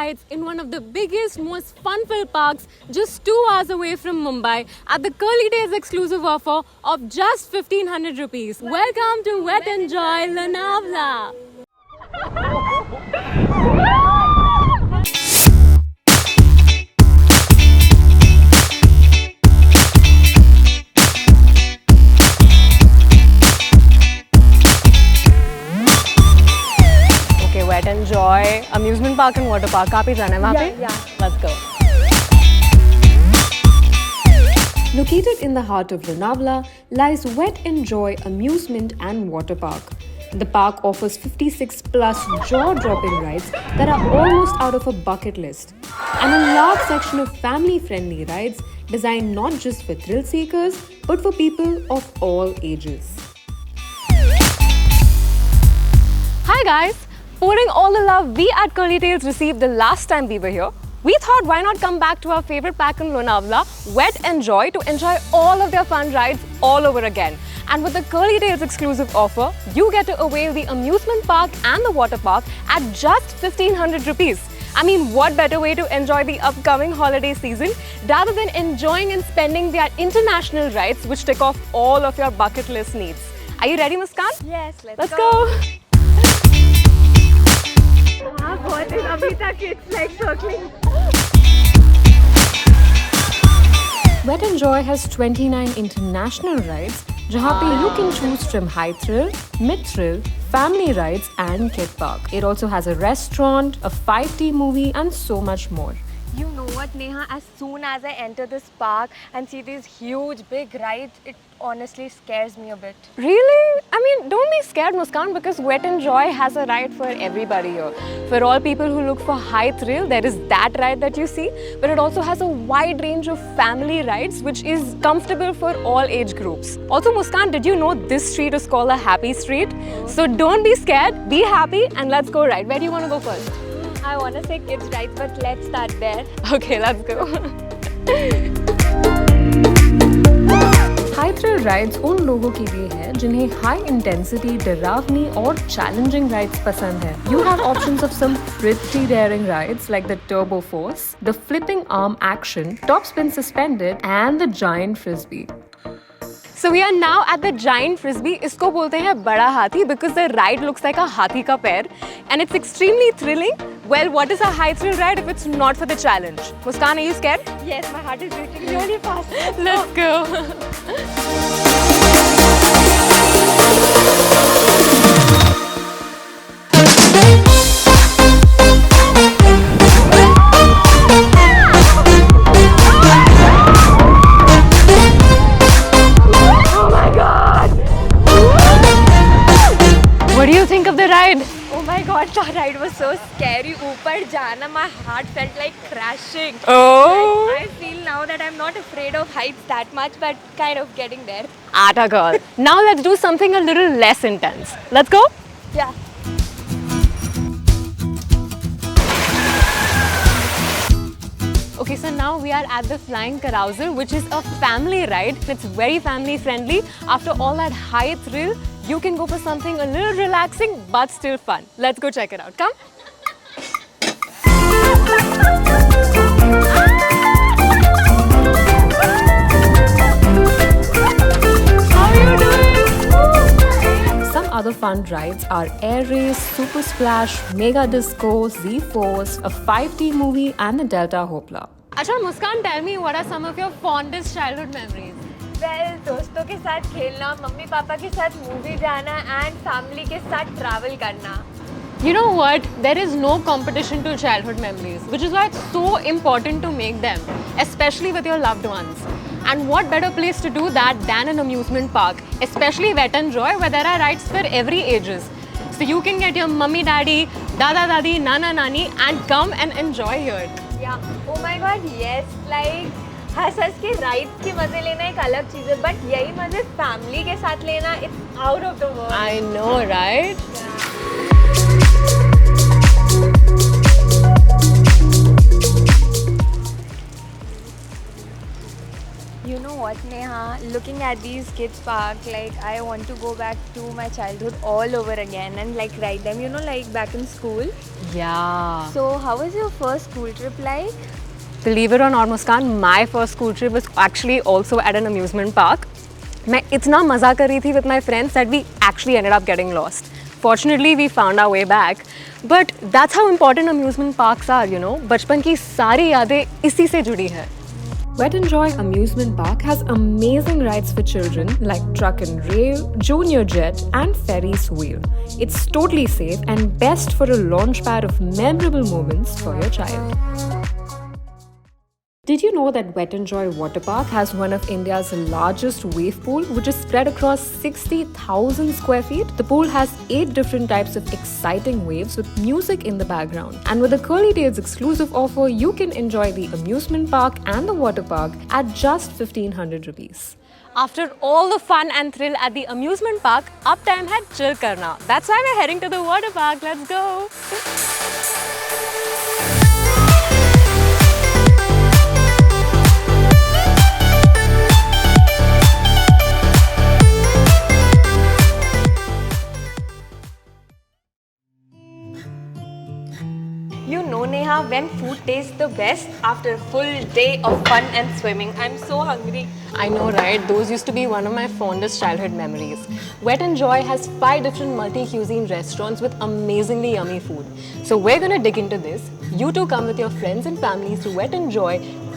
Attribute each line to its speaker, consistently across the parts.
Speaker 1: rides in one of the biggest, most fun-filled parks just 2 hours away from Mumbai at the Curly Days exclusive offer of just 1500 rupees. Welcome to Wet and Joy Lonavla. Wet and Joy Amusement Park and Waterpark. कहाँ पे जाना है वहाँ पे?
Speaker 2: Yeah.
Speaker 1: Let's go.
Speaker 3: Located in the heart of Lonavala lies Wet and Joy Amusement and Waterpark. The park offers 56 plus jaw-dropping rides that are almost out of a bucket list, and a large section of family-friendly rides designed not just for thrill seekers but for people of all ages.
Speaker 1: Hi guys. Pouring all the love we at Curly Tails received the last time we were here, we thought why not come back to our favorite park in Lonavala, Wet and Joy, to enjoy all of their fun rides all over again. And with the Curly Tails exclusive offer, you get to avail the amusement park and the water park at just 1500 rupees. I mean, what better way to enjoy the upcoming holiday season rather than enjoying and spending their international rides which tick off all of your bucket list needs. Are you ready, Muskan?
Speaker 2: Yes,
Speaker 1: Let's go.
Speaker 2: It's like circling.
Speaker 3: Wet and Joy has 29 international rides, जहाँ पे you can choose from high thrill, mid thrill, family rides and kid park. It also has a restaurant, a 5D movie and so much more.
Speaker 2: You know what, Neha? As soon as I enter this park and see these huge, big rides, it honestly scares me a bit.
Speaker 1: Really? I mean, don't be scared, Muskan, because Wet and Joy has a ride for everybody here. For all people who look for high thrill, there is that ride that you see, but it also has a wide range of family rides, which is comfortable for all age groups. Also, Muskan, did you know this street is called a happy street? So don't be scared, be happy, and let's go ride. Where do you want to go first?
Speaker 2: I want to say kids rides, but let's start there.
Speaker 1: Okay, let's go.
Speaker 3: High thrill rides उन लोगों के लिए है जिन्हें high intensity, डरावनी और challenging rides पसंद है. You have options of some pretty daring rides like the Turbo Force, the flipping arm action, top spin suspended and the giant frisbee.
Speaker 1: So we are now at the giant frisbee. इसको बोलते हैं बड़ा हाथी because the ride looks like a हाथी का पैर and it's extremely thrilling. Well, what is a high thrill ride if it's not for the challenge? Muskan, are you scared?
Speaker 2: Yes, my heart is beating really fast.
Speaker 1: Let's go. What do you think of the ride?
Speaker 2: Oh my god, the ride was so scary. Upar jana, my heart felt like crashing.
Speaker 1: Oh.
Speaker 2: I feel now that I'm not afraid of heights that much, but kind of getting there.
Speaker 1: Atta girl. Now let's do something a little less intense. Let's go.
Speaker 2: Yeah.
Speaker 1: Okay, so now we are at the Flying Carousel, which is a family ride. It's very family friendly. After all that high thrill, you can go for something a little relaxing but still fun. Let's go check it out. Come. How are you doing?
Speaker 3: Some other fun rides are Air Race, Super Splash, Mega Disco, Z-Force, a 5D movie and the Delta Hopla.
Speaker 1: Acha, Muskan, tell me what are some of your fondest childhood memories?
Speaker 2: Well, दोस्तों के साथ खेलना, mummy papa के साथ movie जाना and family के साथ travel करना.
Speaker 1: You know what? There is no competition to childhood memories, which is why it's so important to make them, especially with your loved ones. And what better place to do that than an amusement park, especially Wet and Joy, where there are rides for every ages. So you can get your mummy, daddy, dada, dadi, nana, nani and come and enjoy here.
Speaker 2: Yeah. Oh my god, yes. Like हंस के rides के मजे लेना एक अलग चीज है, but यही मजे फैमिली के साथ लेना, it's out of the world.
Speaker 1: I know, right?
Speaker 2: You know what, Neha? Looking at these kids park, like I want to go back to my childhood all over again and like ride them. You know, like back in school.
Speaker 1: Yeah.
Speaker 2: So, how was your first school trip like?
Speaker 1: Believe it or not, Muskan, my first school trip was actually also at an amusement park. मैं इतना मज़ा कर रही थी with my friends that we actually ended up getting lost. Fortunately, we found our way back. But that's how important amusement parks are, you know. बचपन की सारी यादें इसी से जुड़ी है.
Speaker 3: Wet n Joy Amusement Park has amazing rides for children like Truck and Rail, Junior Jet, and Ferris Wheel. It's totally safe and best for a launchpad of memorable moments for your child. Did you know that Wet n Joy Waterpark has one of India's largest wave pool, which is spread across 60,000 square feet? The pool has 8 different types of exciting waves with music in the background. And with the Curly Tails exclusive offer, you can enjoy the amusement park and the water park at just 1500 rupees.
Speaker 1: After all the fun and thrill at the amusement park, up time had chill karna. That's why we're heading to the water park. Let's go.
Speaker 2: You know, Neha, when food tastes the best after a full day of fun and swimming. I'm so hungry.
Speaker 1: I know, right? Those used to be one of my fondest childhood memories. Wet n Joy has 5 different multi-cuisine restaurants with amazingly yummy food. So we're gonna dig into this. You too come with your friends and families to Wet n Joy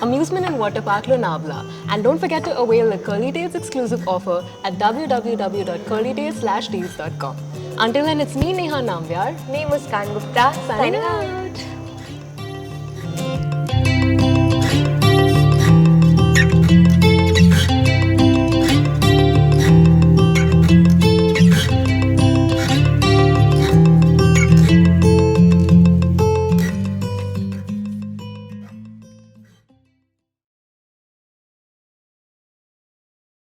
Speaker 1: Amusement and Water Park Lonavala. And don't forget to avail the Curly Tails exclusive offer at www.curlytails/deals.com. Until then, it's me, Neha Namvyar.
Speaker 2: Me, Muskan Gupta, signing out.